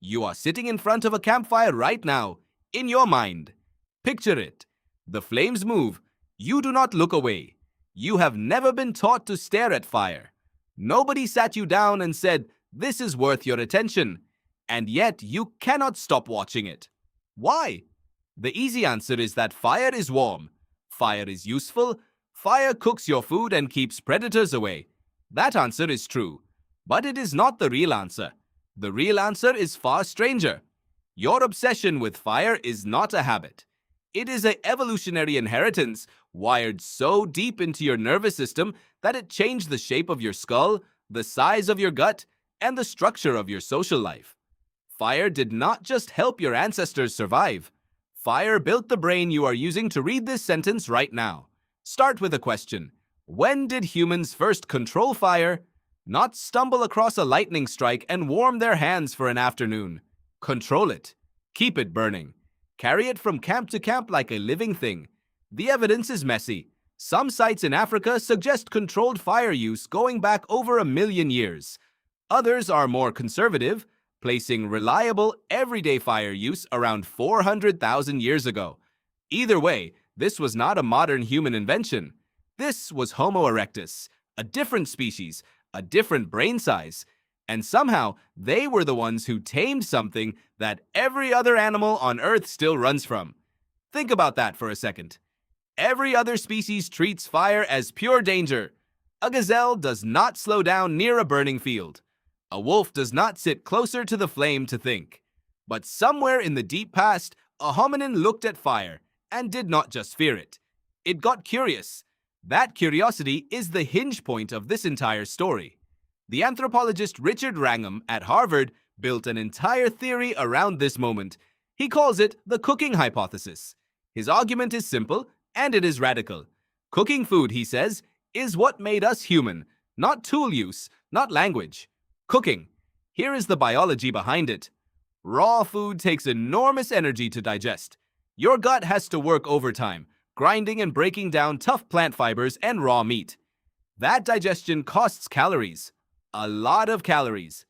You are sitting in front of a campfire right now, in your mind. Picture it. The flames move. You do not look away. You have never been taught to stare at fire. Nobody sat you down and said, "This is worth your attention." And yet you cannot stop watching it. Why? The easy answer is that fire is warm. Fire is useful. Fire cooks your food and keeps predators away. That answer is true. But it is not the real answer. The real answer is far stranger. Your obsession with fire is not a habit. It is an evolutionary inheritance wired so deep into your nervous system that it changed the shape of your skull, the size of your gut, and the structure of your social life. Fire did not just help your ancestors survive. Fire built the brain you are using to read this sentence right now. Start with a question. When did humans first control fire? Not stumble across a lightning strike and warm their hands for an afternoon. Control it. Keep it burning. Carry it from camp to camp like a living thing. The evidence is messy. Some sites in Africa suggest controlled fire use going back over 1,000,000 years. Others are more conservative, placing reliable, everyday fire use around 400,000 years ago. Either way, this was not a modern human invention. This was Homo erectus, a different species, a different brain size, and somehow they were the ones who tamed something that every other animal on Earth still runs from. Think about that for a second. Every other species treats fire as pure danger. A gazelle does not slow down near a burning field. A wolf does not sit closer to the flame to think. But somewhere in the deep past, a hominin looked at fire and did not just fear it. It got curious. That curiosity is the hinge point of this entire story. The anthropologist Richard Wrangham at Harvard built an entire theory around this moment. He calls it the cooking hypothesis. His argument is simple, and it is radical. Cooking food, he says, is what made us human, not tool use, not language. Cooking. Here is the biology behind it. Raw food takes enormous energy to digest. Your gut has to work overtime, grinding and breaking down tough plant fibers and raw meat. That digestion costs calories. A lot of calories.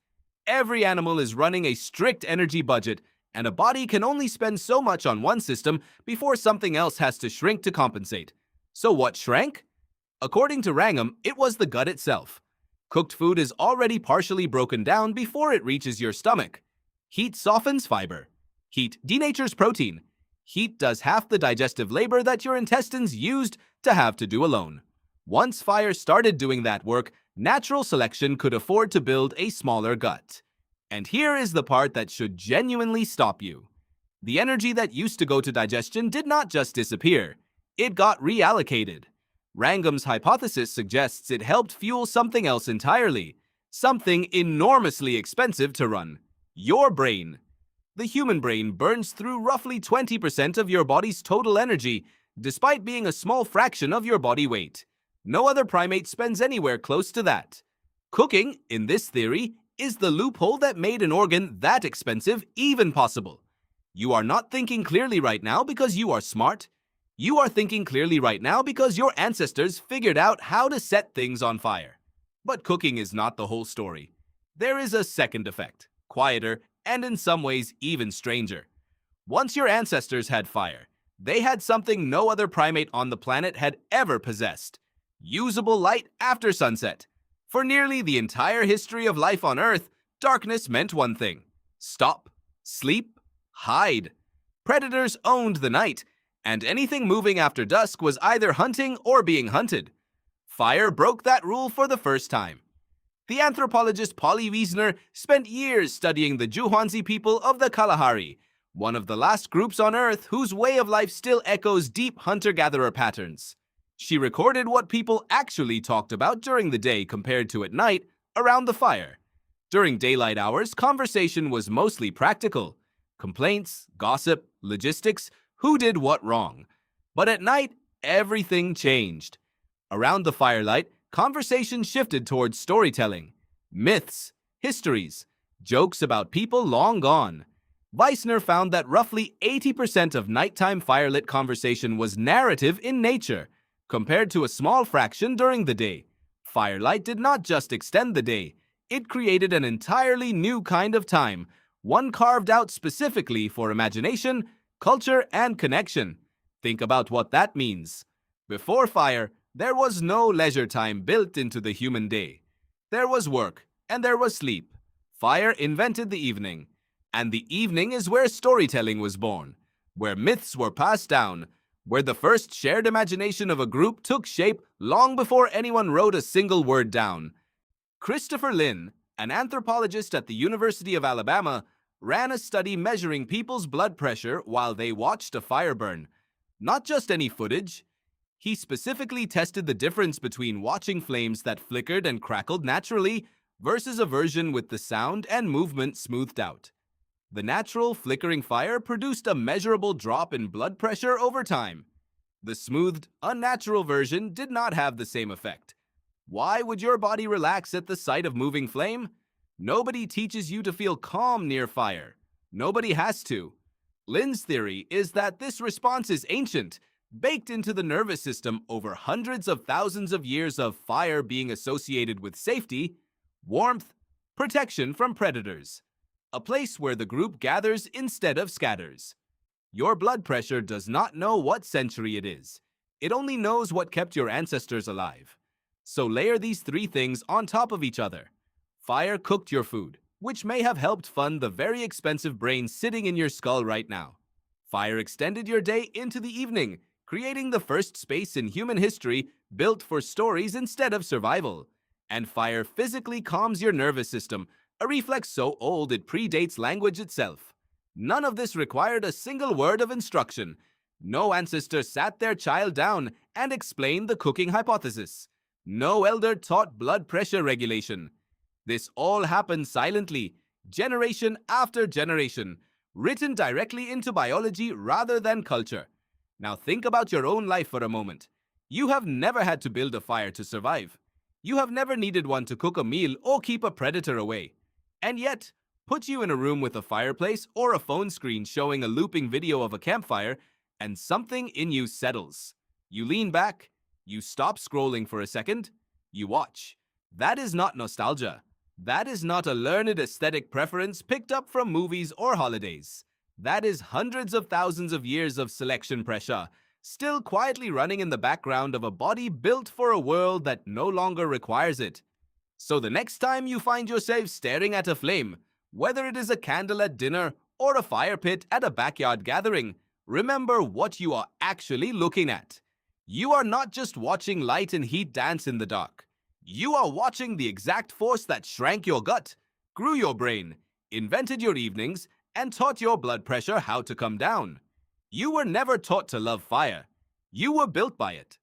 Every animal is running a strict energy budget, and a body can only spend so much on one system before something else has to shrink to compensate. So what shrank? According to Wrangham, it was the gut itself. Cooked food is already partially broken down before it reaches your stomach. Heat softens fiber. Heat denatures protein. Heat does half the digestive labor that your intestines used to have to do alone. Once fire started doing that work, natural selection could afford to build a smaller gut. And here is the part that should genuinely stop you. The energy that used to go to digestion did not just disappear. It got reallocated. Wrangham's hypothesis suggests it helped fuel something else entirely, something enormously expensive to run. Your brain. The human brain burns through roughly 20% of your body's total energy, despite being a small fraction of your body weight. No other primate spends anywhere close to that. Cooking, in this theory, is the loophole that made an organ that expensive even possible. You are not thinking clearly right now because you are smart. You are thinking clearly right now because your ancestors figured out how to set things on fire. But cooking is not the whole story. There is a second effect, quieter, and in some ways even stranger. Once your ancestors had fire, they had something no other primate on the planet had ever possessed: usable light after sunset. For nearly the entire history of life on Earth, darkness meant one thing: stop, sleep, hide. Predators owned the night, and anything moving after dusk was either hunting or being hunted. Fire broke that rule for the first time. The anthropologist Polly Wiesner spent years studying the Juhwanzi people of the Kalahari, one of the last groups on Earth whose way of life still echoes deep hunter-gatherer patterns. She recorded what people actually talked about during the day compared to at night around the fire. During daylight hours, conversation was mostly practical. Complaints, gossip, logistics, who did what wrong. But at night, everything changed. Around the firelight, conversation shifted towards storytelling, myths, histories, jokes about people long gone. Weissner found that roughly 80% of nighttime firelit conversation was narrative in nature, compared to a small fraction during the day. Firelight did not just extend the day, it created an entirely new kind of time, one carved out specifically for imagination, culture, and connection. Think about what that means. Before fire, there was no leisure time built into the human day. There was work, and there was sleep. Fire invented the evening, and the evening is where storytelling was born, where myths were passed down, where the first shared imagination of a group took shape long before anyone wrote a single word down. Christopher Lynn, an anthropologist at the University of Alabama, ran a study measuring people's blood pressure while they watched a fire burn. Not just any footage. He specifically tested the difference between watching flames that flickered and crackled naturally versus a version with the sound and movement smoothed out. The natural flickering fire produced a measurable drop in blood pressure over time. The smoothed, unnatural version did not have the same effect. Why would your body relax at the sight of moving flame? Nobody teaches you to feel calm near fire. Nobody has to. Lynn's theory is that this response is ancient, baked into the nervous system over hundreds of thousands of years of fire being associated with safety, warmth, protection from predators. A place where the group gathers instead of scatters. Your blood pressure does not know what century it is. It only knows what kept your ancestors alive. So layer these three things on top of each other. Fire cooked your food, which may have helped fund the very expensive brain sitting in your skull right now. Fire extended your day into the evening, creating the first space in human history built for stories instead of survival. And fire physically calms your nervous system, a reflex so old it predates language itself. None of this required a single word of instruction. No ancestor sat their child down and explained the cooking hypothesis. No elder taught blood pressure regulation. This all happened silently, generation after generation, written directly into biology rather than culture. Now think about your own life for a moment. You have never had to build a fire to survive. You have never needed one to cook a meal or keep a predator away. And yet, put you in a room with a fireplace or a phone screen showing a looping video of a campfire, and something in you settles. You lean back, you stop scrolling for a second, you watch. That is not nostalgia. That is not a learned aesthetic preference picked up from movies or holidays. That is hundreds of thousands of years of selection pressure, still quietly running in the background of a body built for a world that no longer requires it. So the next time you find yourself staring at a flame, whether it is a candle at dinner or a fire pit at a backyard gathering, remember what you are actually looking at. You are not just watching light and heat dance in the dark. You are watching the exact force that shrank your gut, grew your brain, invented your evenings, and taught your blood pressure how to come down. You were never taught to love fire. You were built by it.